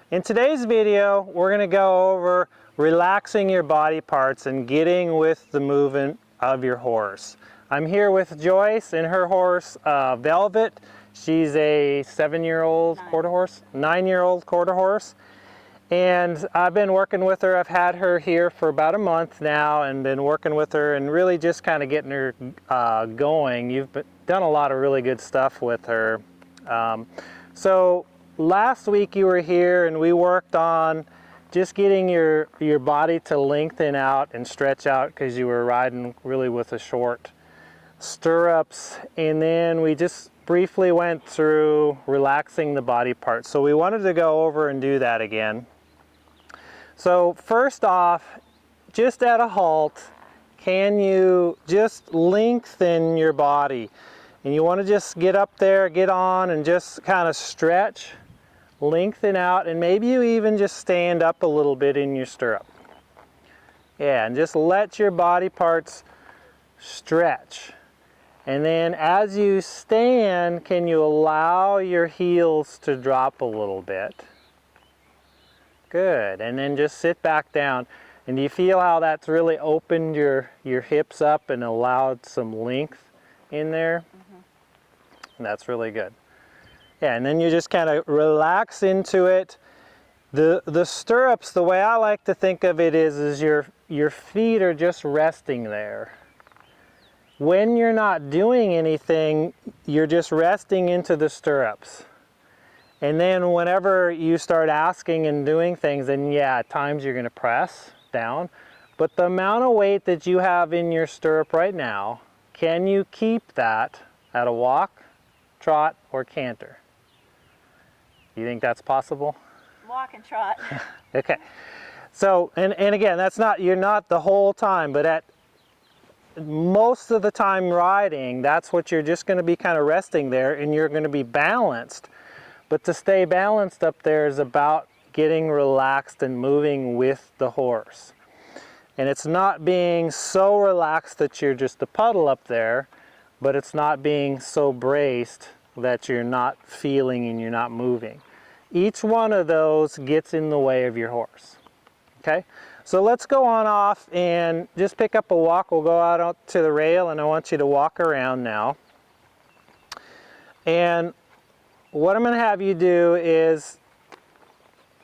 In today's video, we're going to go over relaxing your body parts and getting with the movement of your horse. I'm here with Joyce and her horse, Velvet. She's a 7-year-old quarter horse, 9-year-old quarter horse. And I've been working with her. I've had her here for about a month now and been working with her and really just kind of getting her going. You've done a lot of really good stuff with her. So last week you were here and we worked on just getting your body to lengthen out and stretch out because you were riding really with the short stirrups. And then we just briefly went through relaxing the body parts. So we wanted to go over and do that again. So first off, just at a halt, can you just lengthen your body? And you want to just get up there, get on, and just kind of stretch, lengthen out, and maybe you even just stand up a little bit in your stirrup. Yeah, and just let your body parts stretch. And then as you stand, can you allow your heels to drop a little bit? Good, and then just sit back down. And do you feel how that's really opened your hips up and allowed some length in there? Mm-hmm. That's really good. Yeah, and then you just kind of relax into it. The stirrups, the way I like to think of it is your feet are just resting there. When you're not doing anything, you're just resting into the stirrups. And then whenever you start asking and doing things, then yeah, at times you're going to press down. But the amount of weight that you have in your stirrup right now, can you keep that at a walk, trot, or canter? You think that's possible? Walk and trot. Okay. So, and again, you're not the whole time, but at most of the time riding, that's what you're just going to be kind of resting there, and you're going to be balanced. But to stay balanced up there is about getting relaxed and moving with the horse. And it's not being so relaxed that you're just a puddle up there, but it's not being so braced that you're not feeling and you're not moving. Each one of those gets in the way of your horse. Okay? So let's go on off and just pick up a walk. We'll go out to the rail and I want you to walk around now. And what I'm going to have you do is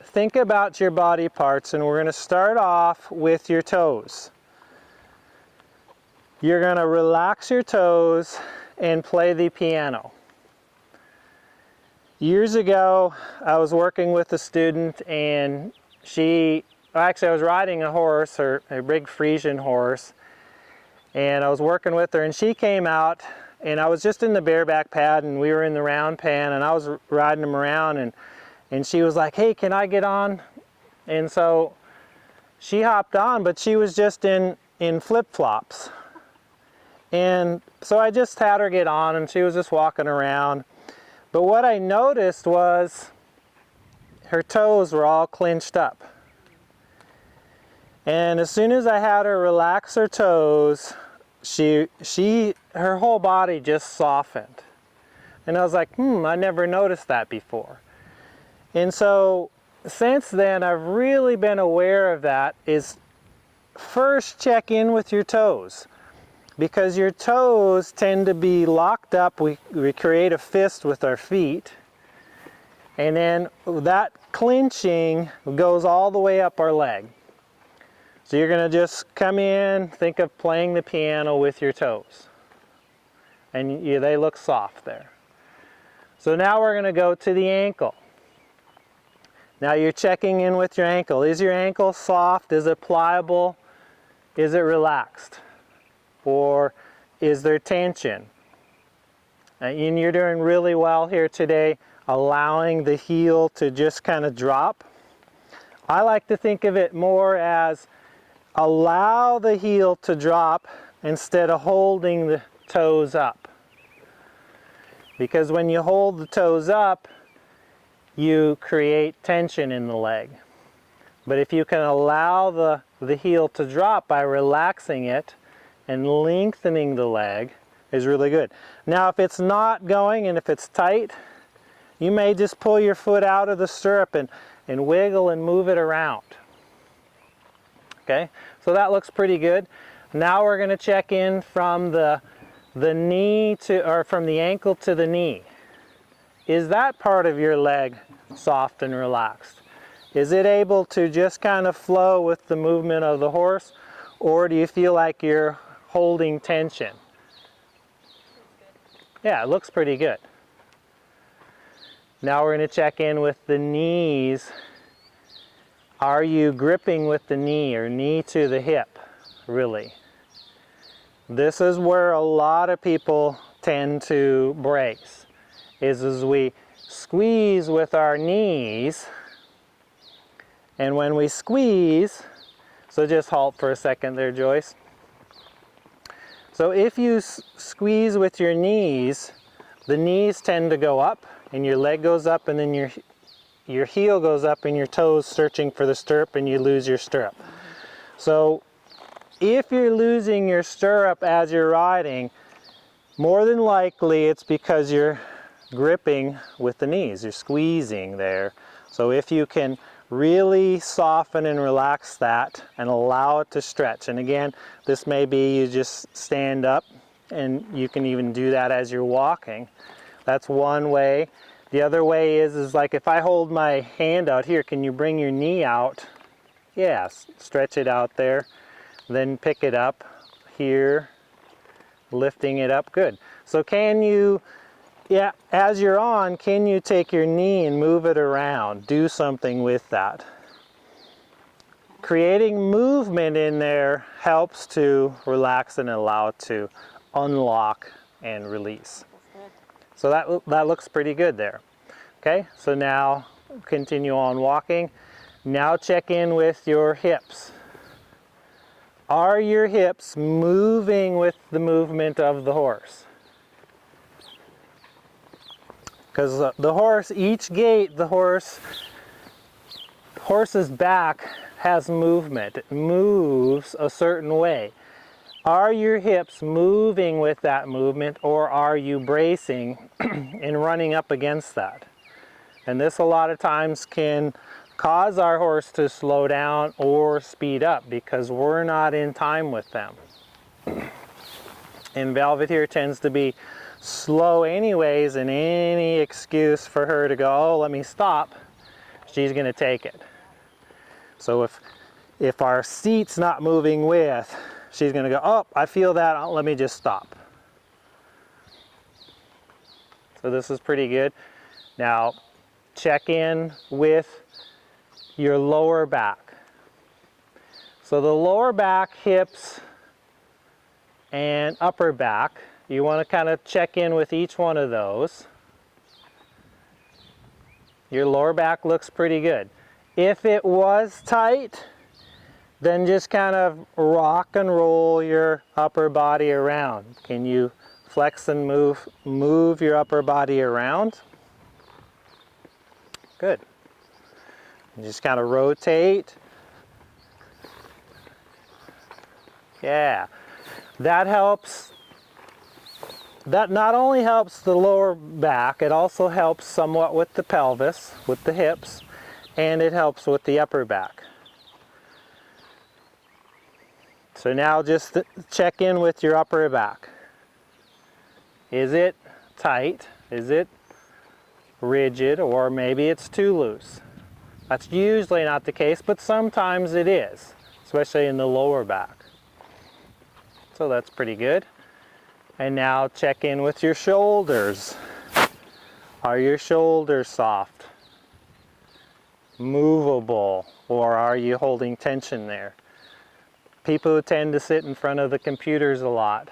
think about your body parts, and we're going to start off with your toes. You're going to relax your toes and play the piano. Years ago, I was working with a student, and I was riding a horse, or a big Frisian horse, and I was working with her, and she came out. And I was just in the bareback pad and we were in the round pen and I was riding him around and she was like, hey, can I get on? And so she hopped on, but she was just in flip-flops. And so I just had her get on and she was just walking around. But what I noticed was her toes were all clenched up. And as soon as I had her relax her toes, her whole body just softened. And I was like, I never noticed that before. And so since then, I've really been aware of that. Is first check in with your toes, because your toes tend to be locked up. We create a fist with our feet, and then that clenching goes all the way up our leg. So you're going to just come in, think of playing the piano with your toes. And they look soft there. So now we're going to go to the ankle. Now you're checking in with your ankle. Is your ankle soft? Is it pliable? Is it relaxed? Or is there tension? And you're doing really well here today, allowing the heel to just kind of drop. I like to think of it more as allow the heel to drop instead of holding the toes up. Because when you hold the toes up, you create tension in the leg. But if you can allow the heel to drop by relaxing it and lengthening the leg, is really good. Now if it's not going and if it's tight, You may just pull your foot out of the stirrup and wiggle and move it around. Okay, so that looks pretty good. Now we're going to check in from the knee to, or from the ankle to the knee. Is that part of your leg soft and relaxed? Is it able to just kind of flow with the movement of the horse, or do you feel like you're holding tension? Yeah, it looks pretty good. Now we're going to check in with the knees. Are you gripping with the knee or knee to the hip, really? This is where a lot of people tend to brace, is as we squeeze with our knees, and when we squeeze, so just halt for a second there, Joyce. So if you squeeze with your knees, the knees tend to go up, and your leg goes up, and then your heel goes up, and your toes searching for the stirrup, and you lose your stirrup. So if you're losing your stirrup as you're riding, more than likely it's because you're gripping with the knees. You're squeezing there. So if you can really soften and relax that and allow it to stretch. And again, this may be you just stand up, and you can even do that as you're walking. That's one way. The other way is like if I hold my hand out here, can you bring your knee out? Yes, stretch it out there. Then pick it up here, lifting it up. Good. So can you, yeah, as you're on, can you take your knee and move it around? Do something with that. Creating movement in there helps to relax and allow it to unlock and release. So that looks pretty good there. Okay, so now continue on walking. Now check in with your hips. Are your hips moving with the movement of the horse? Because the horse, each gait, the horse's back has movement. It moves a certain way. Are your hips moving with that movement, or are you bracing and running up against that? And this a lot of times can cause our horse to slow down or speed up because we're not in time with them. And Velvet here tends to be slow anyways, and any excuse for her to go, oh, let me stop, she's going to take it. So if our seat's not moving with, she's going to go, oh, I feel that, let me just stop. So this is pretty good. Now check in with your lower back. So the lower back, hips, and upper back, you want to kind of check in with each one of those. Your lower back looks pretty good. If it was tight, then just kind of rock and roll your upper body around. Can you flex and move your upper body around? Good. And just kind of rotate. Yeah. That helps. That not only helps the lower back, it also helps somewhat with the pelvis, with the hips, and it helps with the upper back. So now just check in with your upper back. Is it tight? Is it rigid? Or maybe it's too loose? That's usually not the case, but sometimes it is, especially in the lower back. So that's pretty good. And now check in with your shoulders. Are your shoulders soft, movable, or are you holding tension there? People who tend to sit in front of the computers a lot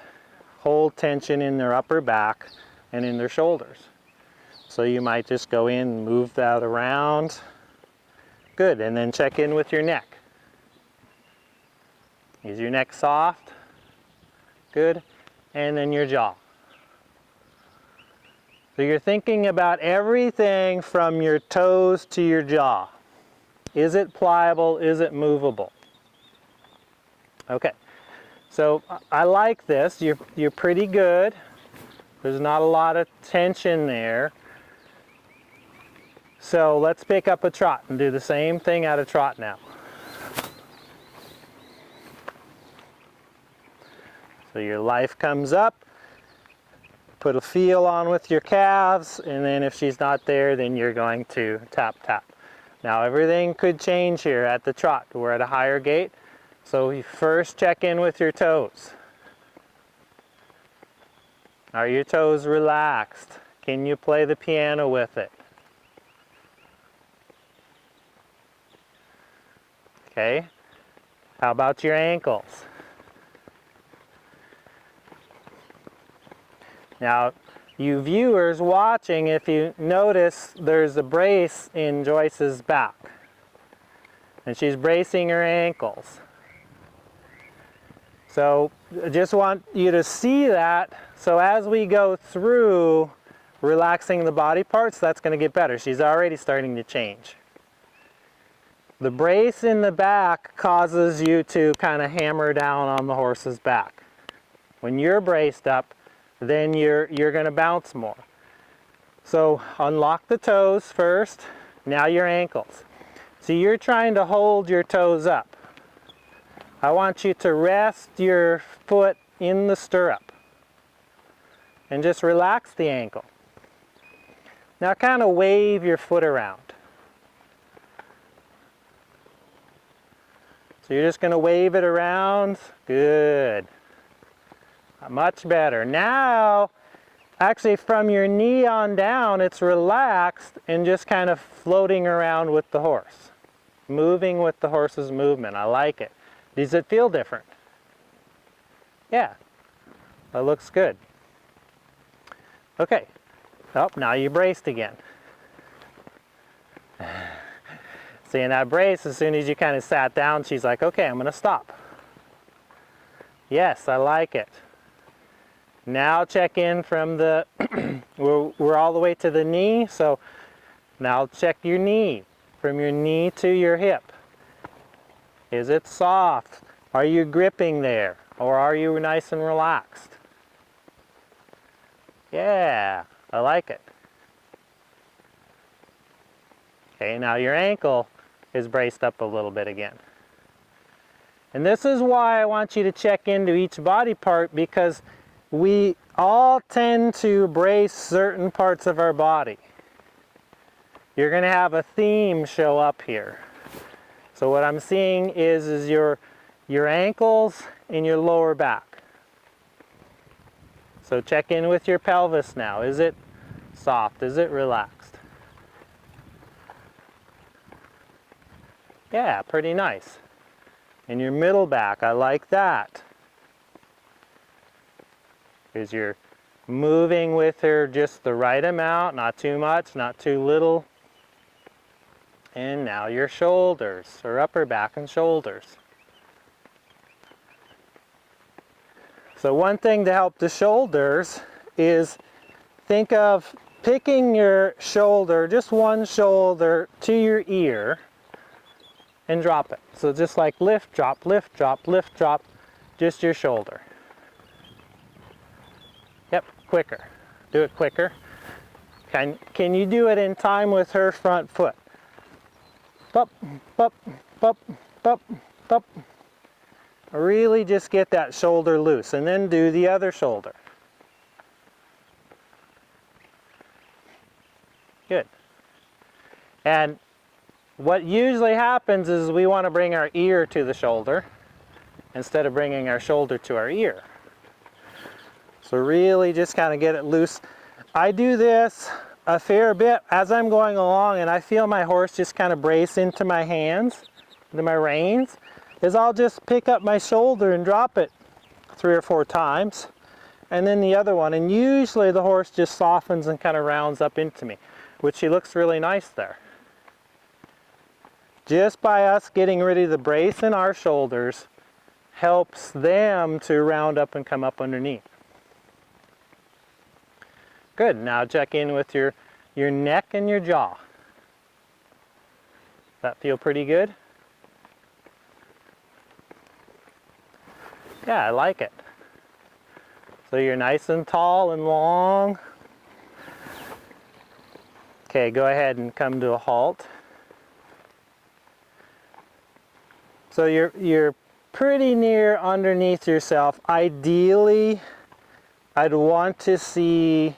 hold tension in their upper back and in their shoulders. So you might just go in and move that around. Good, and then check in with your neck. Is your neck soft? Good. And then your jaw. So you're thinking about everything from your toes to your jaw. Is it pliable? Is it movable? Okay, so I like this. You're pretty good. There's not a lot of tension there. So let's pick up a trot and do the same thing at a trot now. So your life comes up, put a feel on with your calves, and then if she's not there, then you're going to tap, tap. Now everything could change here at the trot. We're at a higher gait, so you first check in with your toes. Are your toes relaxed? Can you play the piano with it? Okay, how about your ankles? Now, you viewers watching, if you notice, there's a brace in Joyce's back. And she's bracing her ankles. So, I just want you to see that. So as we go through relaxing the body parts, that's going to get better. She's already starting to change. The brace in the back causes you to kind of hammer down on the horse's back. When you're braced up, then you're going to bounce more. So unlock the toes first, now your ankles. So you're trying to hold your toes up. I want you to rest your foot in the stirrup and just relax the ankle. Now kind of wave your foot around. So you're just going to wave it around. Good. Much better. Now, actually from your knee on down, it's relaxed and just kind of floating around with the horse. Moving with the horse's movement. I like it. Does it feel different? Yeah. That looks good. Okay. Oh, now you braced again. See, in that brace, as soon as you kind of sat down, she's like, okay, I'm going to stop. Yes, I like it. Now check in from the, we're all the way to the knee, so now check your knee. From your knee to your hip. Is it soft? Are you gripping there? Or are you nice and relaxed? Yeah, I like it. Okay, now your ankle is braced up a little bit again. And this is why I want you to check into each body part, because we all tend to brace certain parts of our body. You're going to have a theme show up here. So what I'm seeing is your ankles and your lower back. So check in with your pelvis now. Is it soft? Is it relaxed? Yeah, pretty nice. And your middle back, I like that. Is you're moving with her just the right amount, not too much, not too little. And now your shoulders, or upper back and shoulders. So one thing to help the shoulders is think of picking your shoulder, just one shoulder, to your ear and drop it. So just like lift, drop, lift, drop, lift, drop, just your shoulder. Yep, quicker. Do it quicker. Can you do it in time with her front foot? Bup, bup, bup, bup, bup. Really just get that shoulder loose, and then do the other shoulder. Good. And what usually happens is we want to bring our ear to the shoulder instead of bringing our shoulder to our ear. So really just kind of get it loose. I do this a fair bit as I'm going along, and I feel my horse just kind of brace into my hands, into my reins, is I'll just pick up my shoulder and drop it 3 or 4 times, and then the other one, and usually the horse just softens and kind of rounds up into me, which she looks really nice there. Just by us getting rid of the brace in our shoulders helps them to round up and come up underneath. Good. Now check in with your neck and your jaw. That feel pretty good? Yeah, I like it. So you're nice and tall and long. Okay, go ahead and come to a halt. So you're pretty near underneath yourself. Ideally, I'd want to see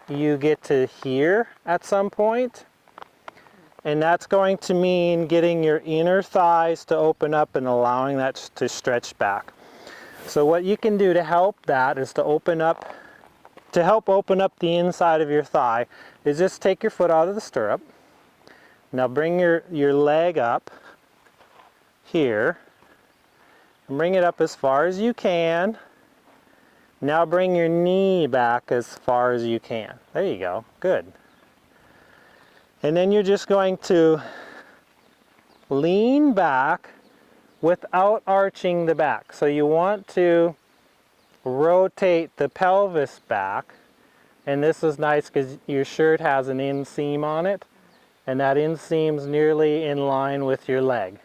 you get to here at some point. And that's going to mean getting your inner thighs to open up and allowing that to stretch back. So what you can do to help that is to help open up the inside of your thigh is just take your foot out of the stirrup. Now bring your leg up here and bring it up as far as you can. Now bring your knee back as far as you can. There you go, good. And then you're just going to lean back without arching the back. So you want to rotate the pelvis back. And this is nice because your shirt has an inseam on it. And that inseam's nearly in line with your leg.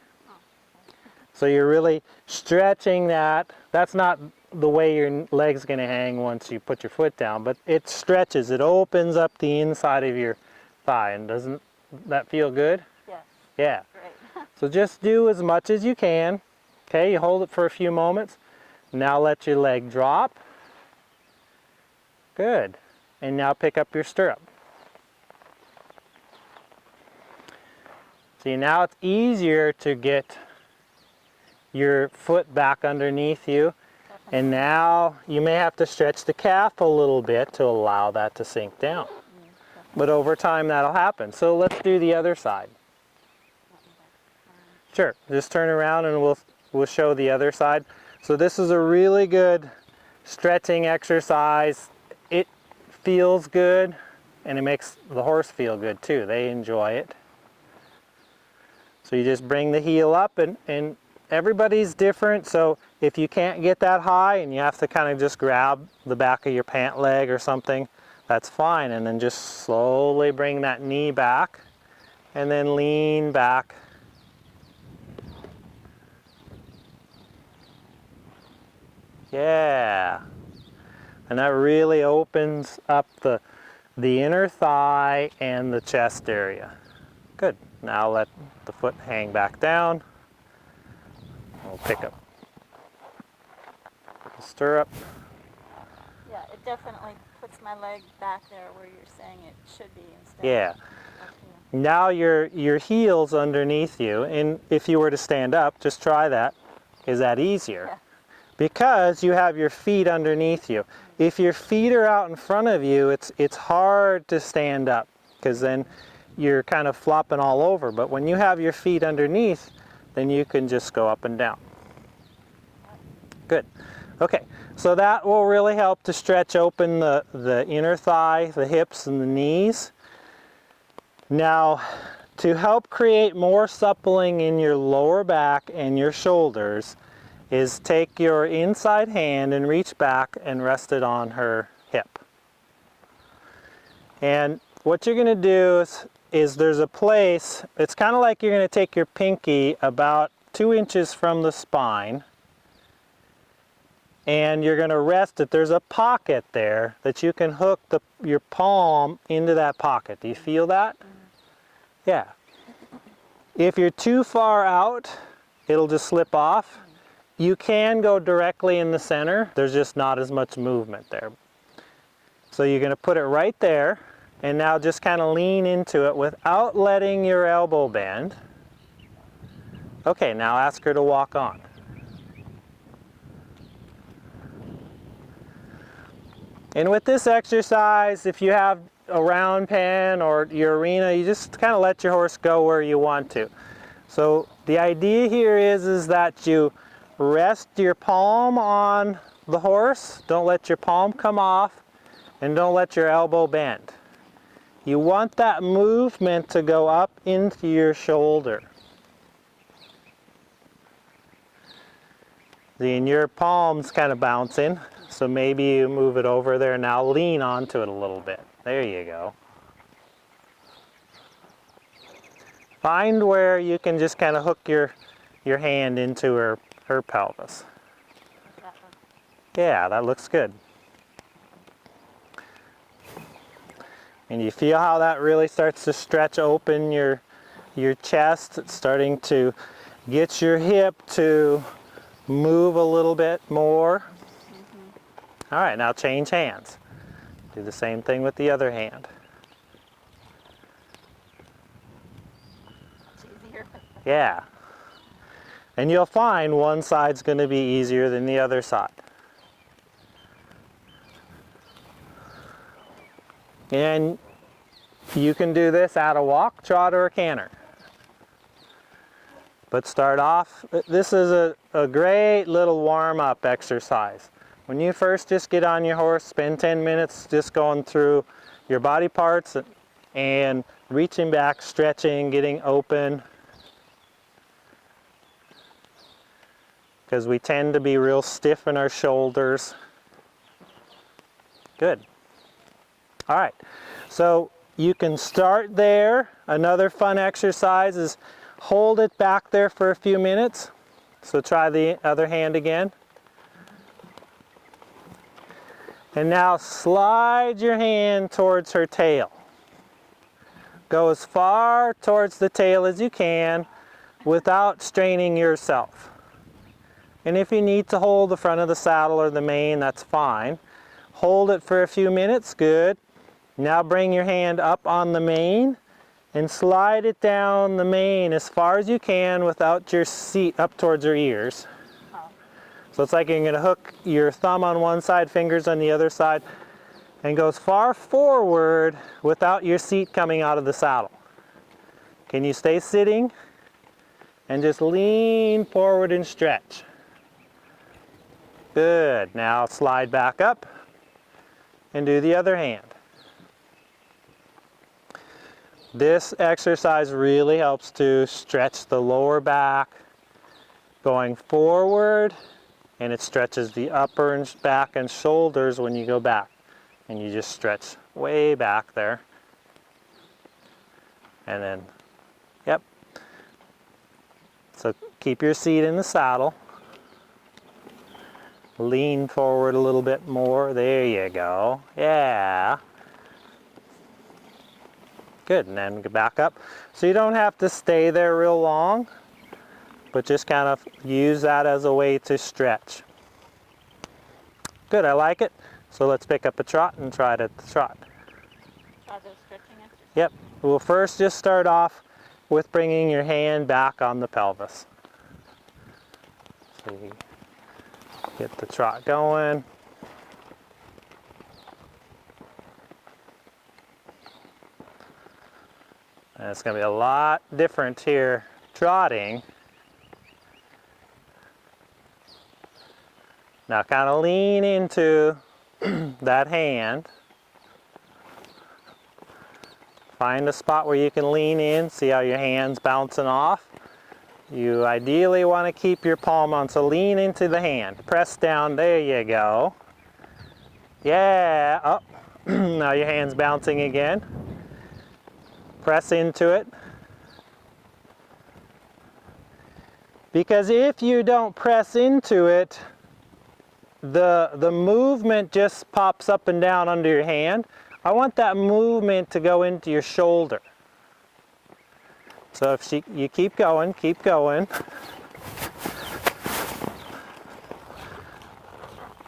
So you're really stretching that. That's not the way your leg's going to hang once you put your foot down, but it stretches. It opens up the inside of your thigh. And doesn't that feel good? Yes. Yeah. Great. So just do as much as you can. Okay, you hold it for a few moments. Now let your leg drop. Good. And now pick up your stirrup. See, now it's easier to get your foot back underneath you. And now you may have to stretch the calf a little bit to allow that to sink down. But over time that'll happen. So let's do the other side. Sure, just turn around and we'll show the other side. So this is a really good stretching exercise. It feels good and it makes the horse feel good too. They enjoy it. So you just bring the heel up and everybody's different. So if you can't get that high and you have to kind of just grab the back of your pant leg or something, that's fine. And then just slowly bring that knee back and then lean back. Yeah. And that really opens up the inner thigh and the chest area. Good. Now let the foot hang back down. We'll pick up the stirrup. Yeah, it definitely puts my leg back there where you're saying it should be instead. Yeah. Of up here. Now your heel's underneath you, and if you were to stand up, just try that. Is that easier? Yeah. Because you have your feet underneath you. If your feet are out in front of you, it's hard to stand up because then you're kind of flopping all over. But when you have your feet underneath, then you can just go up and down. Good. Okay, so that will really help to stretch open the inner thigh, the hips, and the knees. Now, to help create more suppling in your lower back and your shoulders, is take your inside hand and reach back and rest it on her hip. And what you're going to do is there's a place, it's kind of like you're going to take your pinky about 2 inches from the spine and you're going to rest it. There's a pocket there that you can hook your palm into that pocket. Do you feel that? Yeah. If you're too far out, it'll just slip off. You can go directly in the center. There's just not as much movement there. So you're going to put it right there and now just kind of lean into it without letting your elbow bend. Okay, now ask her to walk on. And with this exercise, if you have a round pen or your arena, you just kind of let your horse go where you want to. So the idea here is that you rest your palm on the horse, don't let your palm come off, and don't let your elbow bend. You want that movement to go up into your shoulder. See, and your palm's kind of bouncing, so maybe you move it over there. Now lean onto it a little bit. There you go. Find where you can just kind of hook your hand into her pelvis. Yeah, that looks good. And you feel how that really starts to stretch open your chest. It's starting to get your hip to move a little bit more. All right, now change hands. Do the same thing with the other hand. It's easier. Yeah. And you'll find one side's going to be easier than the other side. And you can do this at a walk, trot, or a canter. But start off, this is a great little warm-up exercise. When you first just get on your horse, spend 10 minutes just going through your body parts and reaching back, stretching, getting open. Because we tend to be real stiff in our shoulders. Good. All right, so you can start there. Another fun exercise is hold it back there for a few minutes. So try the other hand again. And now slide your hand towards her tail. Go as far towards the tail as you can without straining yourself. And if you need to hold the front of the saddle or the mane, that's fine. Hold it for a few minutes, good. Now bring your hand up on the mane and slide it down the mane as far as you can without your seat up towards your ears. So it's like you're going to hook your thumb on one side, fingers on the other side, and go as far forward without your seat coming out of the saddle. Can you stay sitting? And just lean forward and stretch. Good. Now slide back up and do the other hand. This exercise really helps to stretch the lower back going forward, and it stretches the upper and back and shoulders when you go back. And you just stretch way back there. And then, yep. So keep your seat in the saddle. Lean forward a little bit more. There you go. Yeah. Good, and then back up. So you don't have to stay there real long, but just kind of use that as a way to stretch. Good, I like it. So let's pick up a trot and try to trot. Try those stretching exercises. Yep, we'll first just start off with bringing your hand back on the pelvis. So you get the trot going. And it's going to be a lot different here trotting. Now kind of lean into that hand. Find a spot where you can lean in, see how your hand's bouncing off. You ideally want to keep your palm on, so lean into the hand. Press down, there you go. Yeah, oh, now your hand's bouncing again. Press into it. Because if you don't press into it, the movement just pops up and down under your hand. I want that movement to go into your shoulder. So if you keep going, keep going.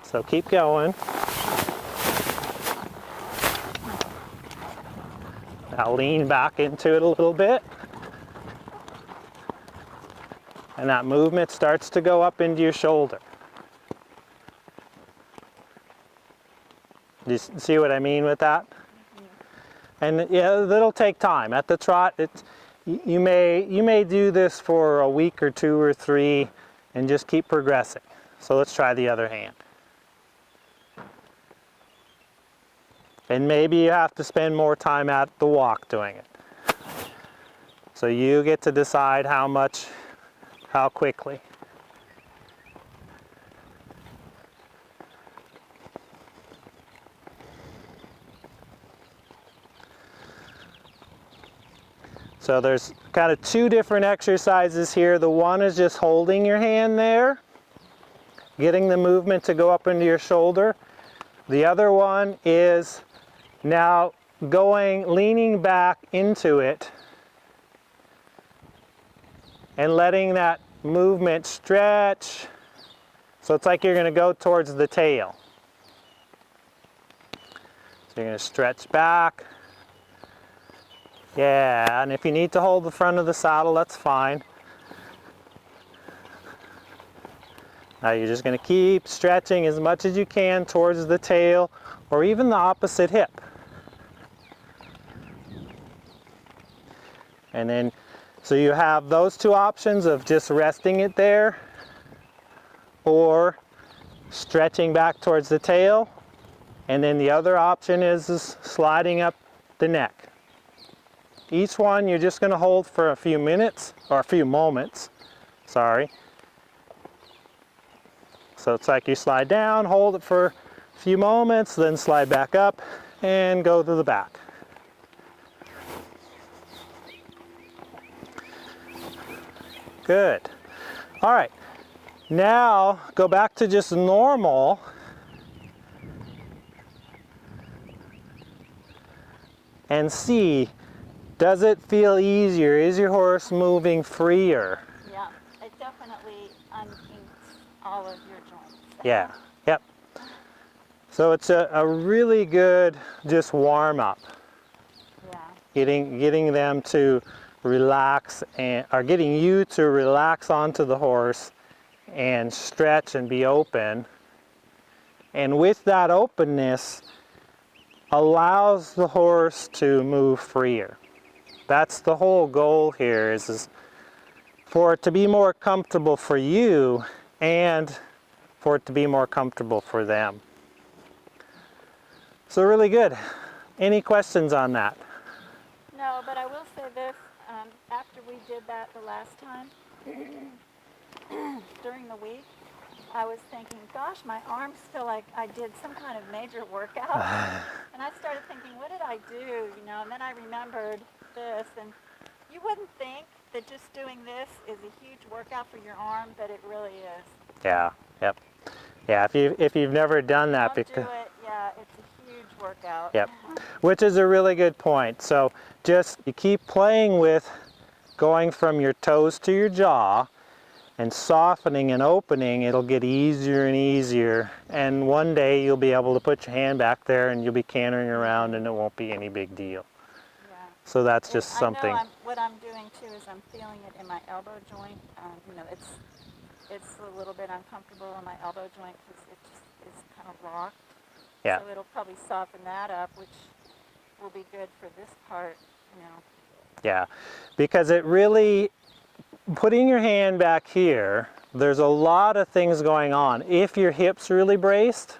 So keep going. Now lean back into it a little bit. And that movement starts to go up into your shoulder. Do you see what I mean with that? And yeah, it'll take time. At the trot, you may do this for a week or two or three and just keep progressing. So let's try the other hand. And maybe you have to spend more time at the walk doing it. So you get to decide how much, how quickly. So there's kind of two different exercises here. The one is just holding your hand there, getting the movement to go up into your shoulder. The other one is now leaning back into it and letting that movement stretch. So it's like you're going to go towards the tail. So you're going to stretch back. Yeah, and if you need to hold the front of the saddle, that's fine. Now you're just going to keep stretching as much as you can towards the tail or even the opposite hip. And then, so you have those two options of just resting it there or stretching back towards the tail. And then the other option is sliding up the neck. Each one you're just going to hold for a few minutes, or a few moments, sorry. So it's like you slide down, hold it for a few moments, then slide back up and go to the back. Good. All right, now go back to just normal. And see, does it feel easier? Is your horse moving freer? Yeah, it definitely unkinks all of your joints. Yeah, yep. So it's a really good just warm up. Yeah. Getting them to relax or getting you to relax onto the horse and stretch and be open. And with that openness, allows the horse to move freer. That's the whole goal here is for it to be more comfortable for you and for it to be more comfortable for them. So really good. Any questions on that? No, but I will say this, after we did that the last time, during the week, I was thinking, gosh, my arms feel like I did some kind of major workout. And I started thinking, what did I do? You know, and then I remembered this, and you wouldn't think that just doing this is a huge workout for your arm, but it really is. Yeah, yep. Yeah, if you've never done that, Don't do it, yeah, it's a huge workout. Yep, which is a really good point. So just you keep playing with going from your toes to your jaw and softening and opening, it'll get easier and easier. And one day you'll be able to put your hand back there and you'll be cantering around and it won't be any big deal. Yeah. So that's just something. I know what I'm doing too is I'm feeling it in my elbow joint. You know, it's a little bit uncomfortable in my elbow joint because it just is kind of locked. Yeah. So it'll probably soften that up, which will be good for this part, you know. Yeah, because it really, putting your hand back here, there's a lot of things going on. If your hip's really braced,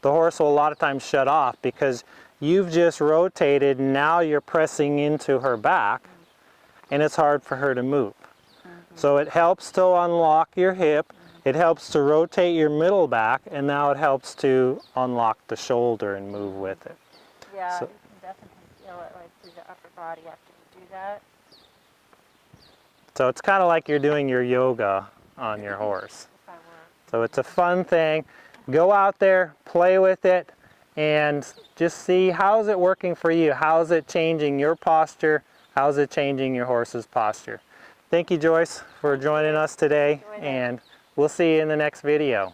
the horse will a lot of times shut off because you've just rotated, now you're pressing into her back, and it's hard for her to move. So it helps to unlock your hip, it helps to rotate your middle back, and now it helps to unlock the shoulder and move with it. Yeah, So, you can definitely feel it right through the upper body after you do that. so it's kind of like you're doing your yoga on your horse. If I were. So it's a fun thing. Go out there, play with it, and just see how's it working for you. How's it changing your posture? How's it changing your horse's posture? Thank you, Joyce, for joining us today, and we'll see you in the next video.